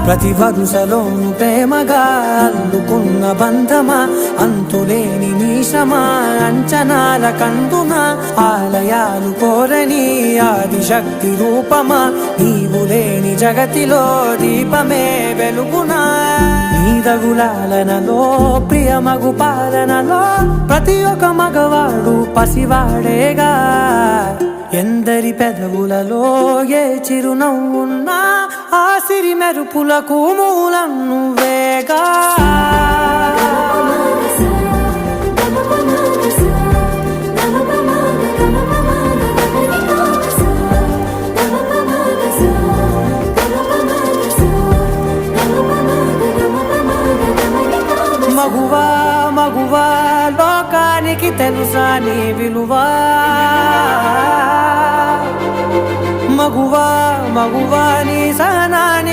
ప్రతి వరుసలోను ప్రేమగా అల్లుకున్న బంధమా, అంతులేని నీశమా అంచనాల కందున, ఆలయాలు కోరని ఆదిశక్తి రూపమా, నీవు లేని జగతిలో దీపమే వెలుగునా. నీదగులాలనలో ప్రియమగు పాలనలో ప్రతి ఒక్క మగవాడు పసివాడేగా. ఎందరి పెదవులలో ఏ చిరునవ్వున్నా ఆ సిరి మెరుపులకు మూలం నువ్వేగా. మగువా మగువా లోకానికి తెలుసా నీ విలువా. మగువా మగువా నీ సహనానికి